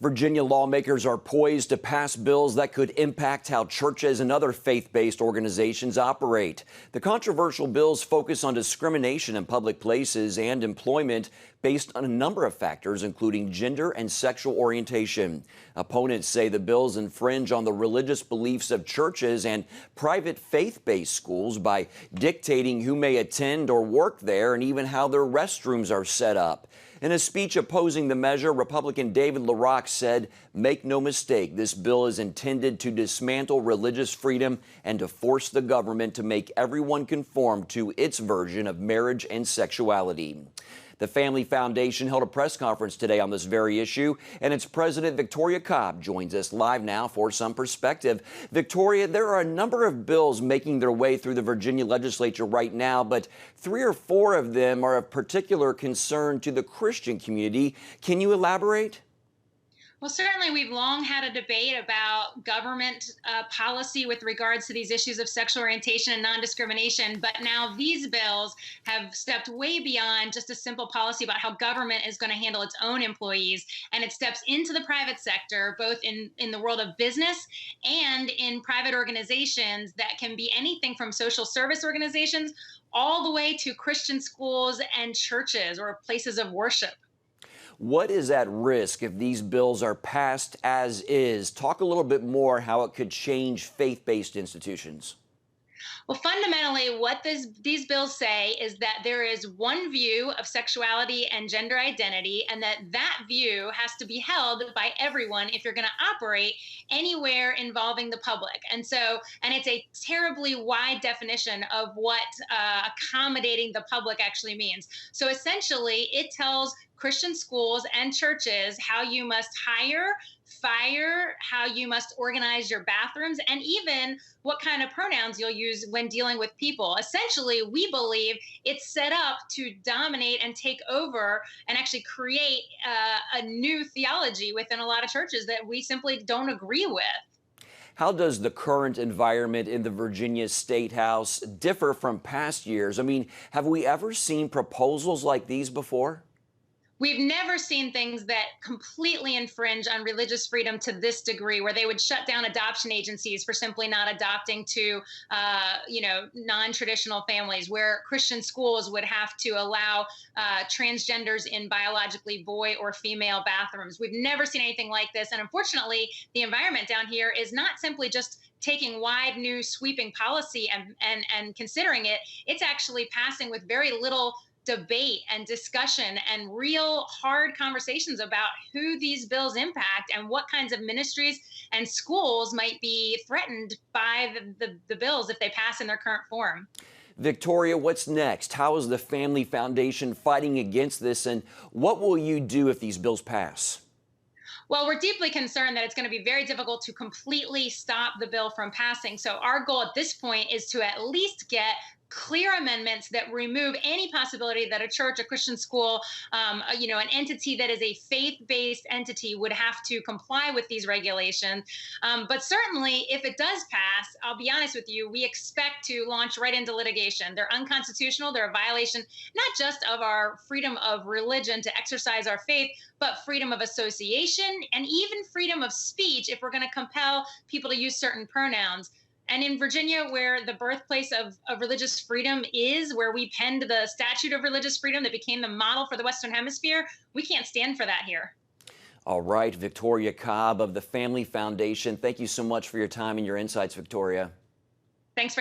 Virginia lawmakers are poised to pass bills that could impact how churches and other faith-based organizations operate. The controversial bills focus on discrimination in public places and employment based on a number of factors, including gender and sexual orientation. Opponents say the bills infringe on the religious beliefs of churches and private faith-based schools by dictating who may attend or work there and even how their restrooms are set up. In a speech opposing the measure, Republican David LaRock said, "Make no mistake, this bill is intended to dismantle religious freedom and to force the government to make everyone conform to its version of marriage and sexuality." The Family Foundation held a press conference today on this very issue, and its president, Victoria Cobb, joins us live now for some perspective. Victoria, there are a number of bills making their way through the Virginia legislature right now, but 3 or 4 of them are of particular concern to the Christian community. Can you elaborate? Well, certainly we've long had a debate about government policy with regards to these issues of sexual orientation and non-discrimination, but now these bills have stepped way beyond just a simple policy about how government is going to handle its own employees, and it steps into the private sector, both in the world of business and in private organizations that can be anything from social service organizations all the way to Christian schools and churches or places of worship. What is at risk if these bills are passed as is? Talk a little bit more how it could change faith-based institutions. Well, fundamentally, what these bills say is that there is one view of sexuality and gender identity, and that view has to be held by everyone if you're going to operate anywhere involving the public. And it's a terribly wide definition of what accommodating the public actually means. So essentially, it tells Christian schools and churches how you must hire, fire, how you must organize your bathrooms, and even what kind of pronouns you'll use when dealing with people. Essentially, we believe it's set up to dominate and take over and actually create a new theology within a lot of churches that we simply don't agree with. How does the current environment in the Virginia State House differ from past years? I mean, have we ever seen proposals like these before? We've never seen things that completely infringe on religious freedom to this degree, where they would shut down adoption agencies for simply not adopting to, non-traditional families, where Christian schools would have to allow transgenders in biologically boy or female bathrooms. We've never seen anything like this. And unfortunately, the environment down here is not simply just taking wide, new, sweeping policy and considering it. It's actually passing with very little debate and discussion and real hard conversations about who these bills impact and what kinds of ministries and schools might be threatened by the bills if they pass in their current form. Victoria, what's next? How is the Family Foundation fighting against this, and what will you do if these bills pass? Well, we're deeply concerned that it's going to be very difficult to completely stop the bill from passing. So our goal at this point is to at least get clear amendments that remove any possibility that a church, a Christian school, an entity that is a faith-based entity would have to comply with these regulations. But certainly, if it does pass, I'll be honest with you, we expect to launch right into litigation. They're unconstitutional. They're a violation not just of our freedom of religion to exercise our faith, but freedom of association and even freedom of speech if we're going to compel people to use certain pronouns. And in Virginia, where the birthplace of religious freedom is, where we penned the statute of religious freedom that became the model for the Western Hemisphere, we can't stand for that here. All right, Victoria Cobb of the Family Foundation, thank you so much for your time and your insights, Victoria. Thanks for having me.